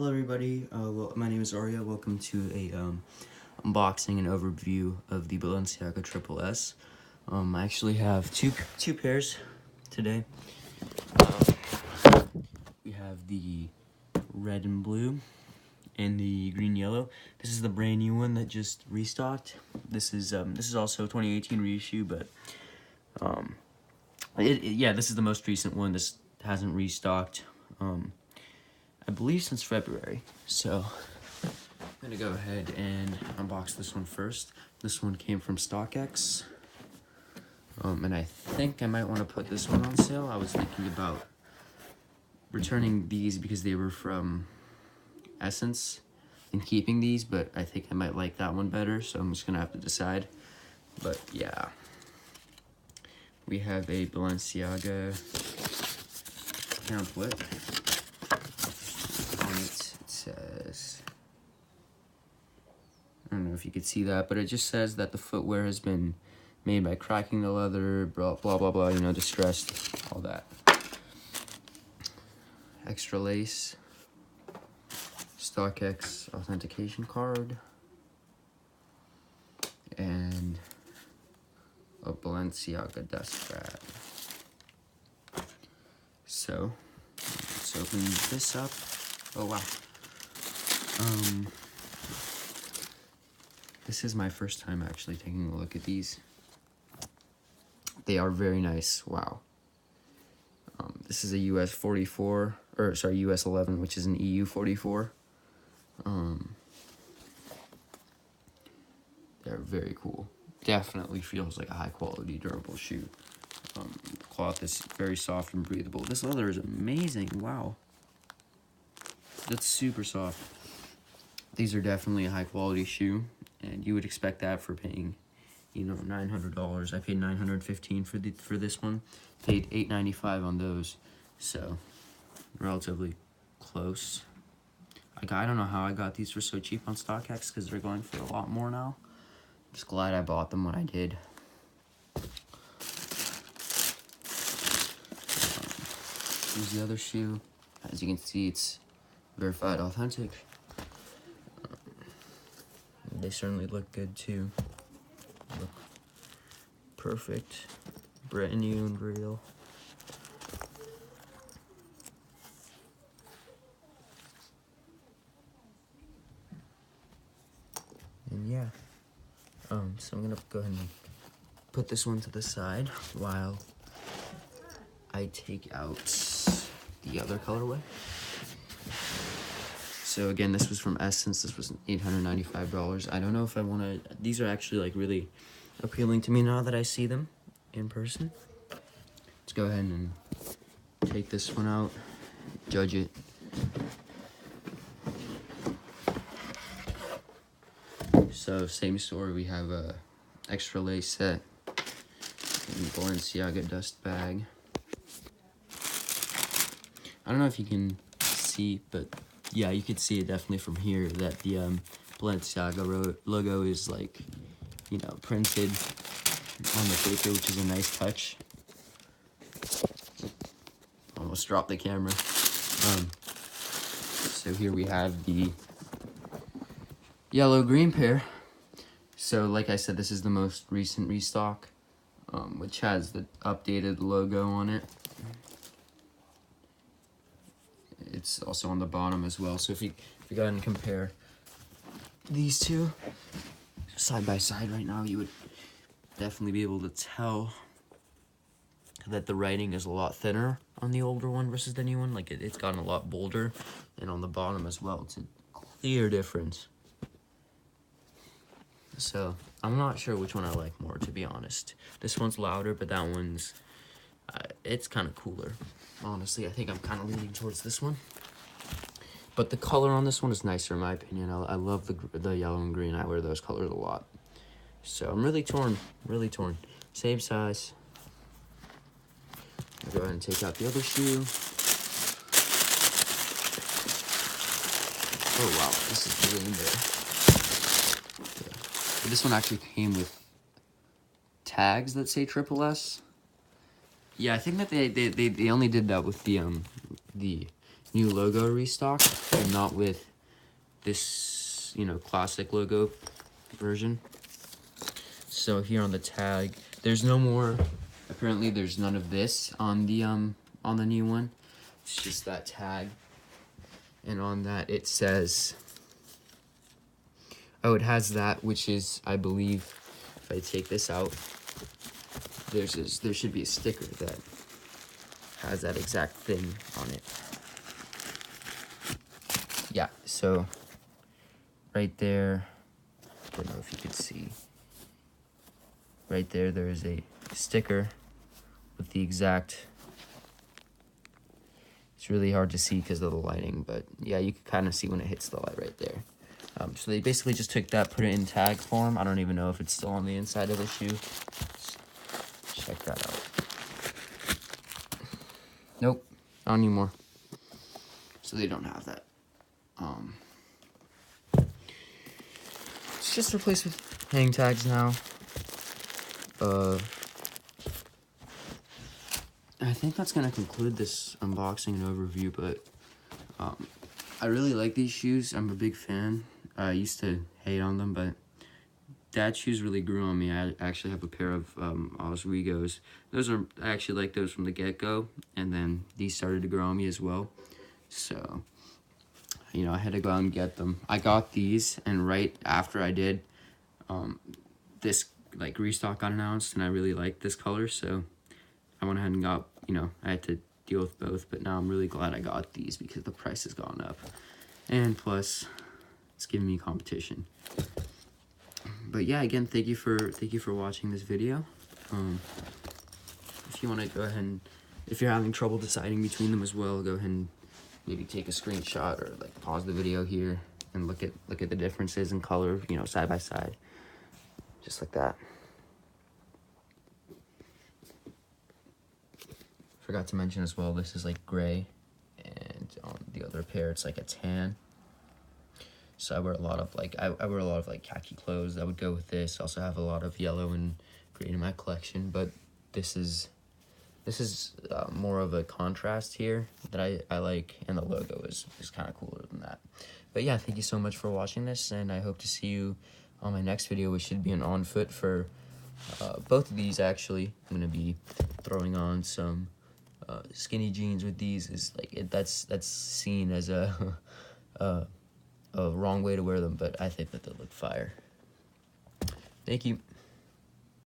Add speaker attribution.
Speaker 1: Hello everybody, well, my name is Arya. Welcome to a unboxing and overview of the Balenciaga Triple S. I actually have two pairs today. We have the red and blue and the green yellow. This is the brand new one that just restocked. This is also a 2018 reissue, but yeah, this is the most recent one. This hasn't restocked. I believe since February. So I'm gonna go ahead and unbox this one first. This one came from StockX. And I think I might want to put this one on sale. I was thinking about returning these because they were from Essence and keeping these, but I think I might like that one better, so I'm just gonna have to decide. But yeah, we have a Balenciaga pamphlet. It says, I don't know if you could see that, but it just says that the footwear has been made by cracking the leather, blah, blah, blah, blah, you know, distressed, all that. Extra lace, StockX authentication card, and a Balenciaga dust bag. So, let's open this up. Oh, wow. This is my first time actually taking a look at these. They are very nice. Wow. This is a US 44, or sorry, US 11, which is an EU 44. They're very cool. Definitely feels like a high quality, durable shoe. The cloth is very soft and breathable. This leather is amazing. Wow. That's super soft. These are definitely a high quality shoe, and you would expect that for paying, you know, $900. I paid $915 for this one. Paid $895 on those, so relatively close. I don't know how I got these for so cheap on StockX because they're going for a lot more now. I'm just glad I bought them when I did. Here's the other shoe. As you can see, it's verified authentic. They certainly look good too. Look perfect, brand new and real. And yeah, so I'm gonna go ahead and put this one to the side while I take out the other colorway. So again, this was from Essence. This was $895. I don't know if I want to. These are actually like really appealing to me now that I see them in person. Let's go ahead and take this one out, judge it. So same story. We have a extra lace set and Balenciaga dust bag. I don't know if you can see, but yeah, you could see it definitely from here that the Balenciaga logo is like, you know, printed on the paper, which is a nice touch. Almost dropped the camera. So here we have the yellow-green pair. So like I said, this is the most recent restock, which has the updated logo on it. It's also on the bottom as well. So if you go ahead and compare these two side by side right now, you would definitely be able to tell that the writing is a lot thinner on the older one versus the new one. Like it's gotten a lot bolder, and on the bottom as well, it's a clear difference. So I'm not sure which one I like more, to be honest. This one's louder, but that one's it's kind of cooler. Honestly, I think I'm kind of leaning towards this one. But the color on this one is nicer, in my opinion. I love the yellow and green. I wear those colors a lot. So I'm really torn, really torn. Same size. I'll go ahead and take out the other shoe. Oh, wow, this is really in there. Yeah. This one actually came with tags that say Triple S. Yeah, I think that they only did that with the new logo restock, and not with this, you know, classic logo version. So here on the tag, there's no more, apparently there's none of this on the new one. It's just that tag. And on that it says, oh, it has that, which is, I believe, if I take this out, there should be a sticker that has that exact thing on it. Yeah, so right there, I don't know if you could see. Right there, there is a sticker with the exact, it's really hard to see because of the lighting, but yeah, you can kind of see when it hits the light right there. So they basically just took that, put it in tag form. I don't even know if it's still on the inside of the shoe. Let's check that out. Nope, not anymore. So they don't have that. It's just replaced with hang tags now. I think that's gonna conclude this unboxing and overview, but I really like these shoes. I'm a big fan. I used to hate on them, but dad shoes really grew on me. I actually have a pair of Oswego's. I actually like those from the get-go, and then these started to grow on me as well. So, you know, I had to go out and get them. I got these, and right after I did, this like restock got announced, and I really liked this color, so I went ahead and got, you know, I had to deal with both, but now I'm really glad I got these because the price has gone up, and plus it's giving me competition. But yeah, again, thank you for watching this video. If you want to go ahead and, if you're having trouble deciding between them as well, go ahead and maybe take a screenshot or like pause the video here and look at the differences in color, you know, side by side, just like that. Forgot to mention as well, this is like gray, and on the other pair it's like a tan. So I wear a lot of like, I wear a lot of like khaki clothes that would go with this. I also have a lot of yellow and green in my collection, but this is more of a contrast here that I like, and the logo is kind of cooler than that. But yeah, thank you so much for watching this, and I hope to see you on my next video, which should be an on foot for both of these. Actually, I'm gonna be throwing on some skinny jeans with these. Is like that's seen as a wrong way to wear them, but I think that they look fire. Thank you.